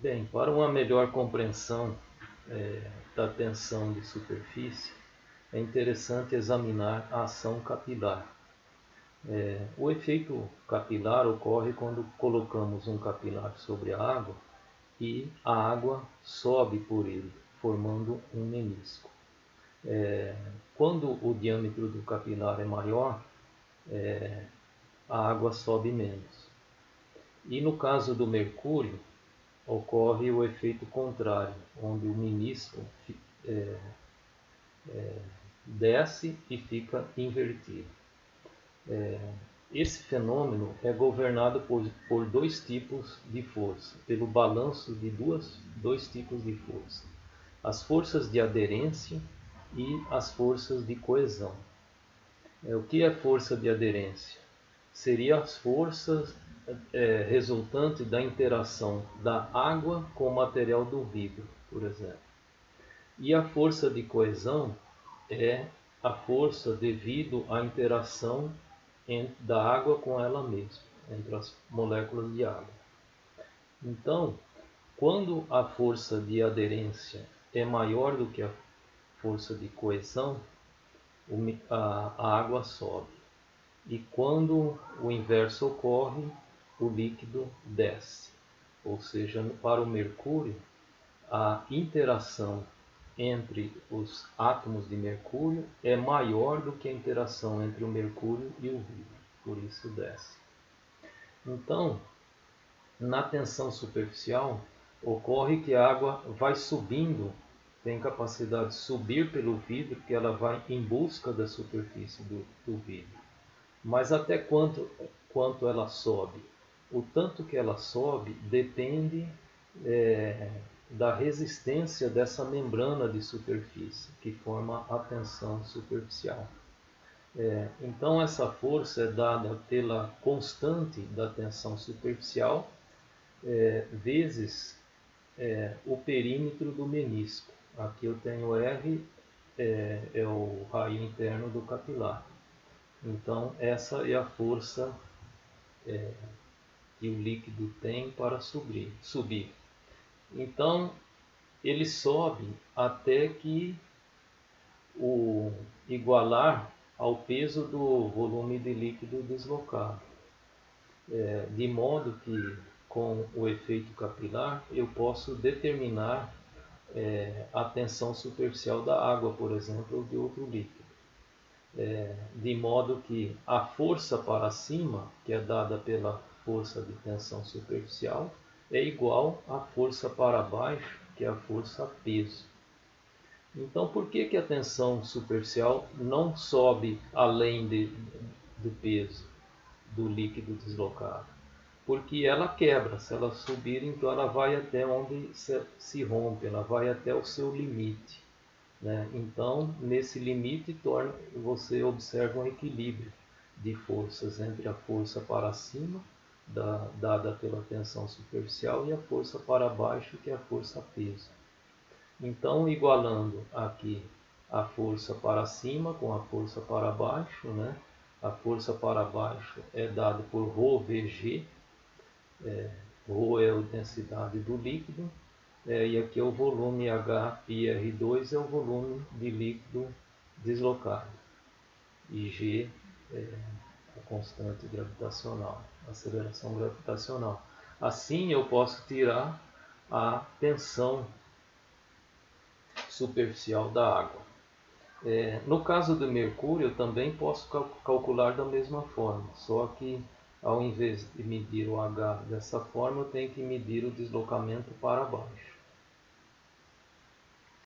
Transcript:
Bem, para uma melhor compreensão da tensão de superfície, é interessante examinar a ação capilar. O efeito capilar ocorre quando colocamos um capilar sobre a água e a água sobe por ele, formando um menisco. Quando o diâmetro do capilar é maior, a água sobe menos. E no caso do mercúrio, ocorre o efeito contrário, onde o menisco desce e fica invertido. Esse fenômeno é governado por dois tipos de força, pelo balanço de dois tipos de força: as forças de aderência e as forças de coesão. O que é força de aderência? Seria as forças resultantes da interação da água com o material do vidro, por exemplo. E a força de coesão é a força devido à interação da água com ela mesma, entre as moléculas de água. Então, quando a força de aderência é maior do que a força de coesão, a água sobe. E quando o inverso ocorre, o líquido desce. Ou seja, para o mercúrio, a interação entre os átomos de mercúrio é maior do que a interação entre o mercúrio e o vidro, por isso desce. Então, na tensão superficial, ocorre que a água vai subindo, tem capacidade de subir pelo vidro, porque ela vai em busca da superfície do vidro. Mas até quanto ela sobe? O tanto que ela sobe depende da resistência dessa membrana de superfície, que forma a tensão superficial. Então essa força é dada pela constante da tensão superficial vezes o perímetro do menisco. Aqui eu tenho R, é o raio interno do capilar. Então essa é a força que o líquido tem para subir. Então ele sobe até que o igualar ao peso do volume de líquido deslocado, de modo que com o efeito capilar eu posso determinar a tensão superficial da água, por exemplo, ou de outro líquido. De modo que a força para cima, que é dada pela força de tensão superficial, é igual à força para baixo, que é a força peso. Então, por que a tensão superficial não sobe além do peso do líquido deslocado? Porque ela quebra. Se ela subir, então ela vai até onde se rompe, ela vai até o seu limite. Então, nesse limite, você observa um equilíbrio de forças entre a força para cima, dada pela tensão superficial, e a força para baixo, que é a força peso. Então, igualando aqui a força para cima com a força para baixo, a força para baixo é dada por ρVg, ρ é a densidade do líquido, e aqui é o volume HπR2, é o volume de líquido deslocado. E G é a constante gravitacional, a aceleração gravitacional. Assim eu posso tirar a tensão superficial da água. No caso do mercúrio, eu também posso calcular da mesma forma, só que ao invés de medir o H dessa forma, eu tenho que medir o deslocamento para baixo.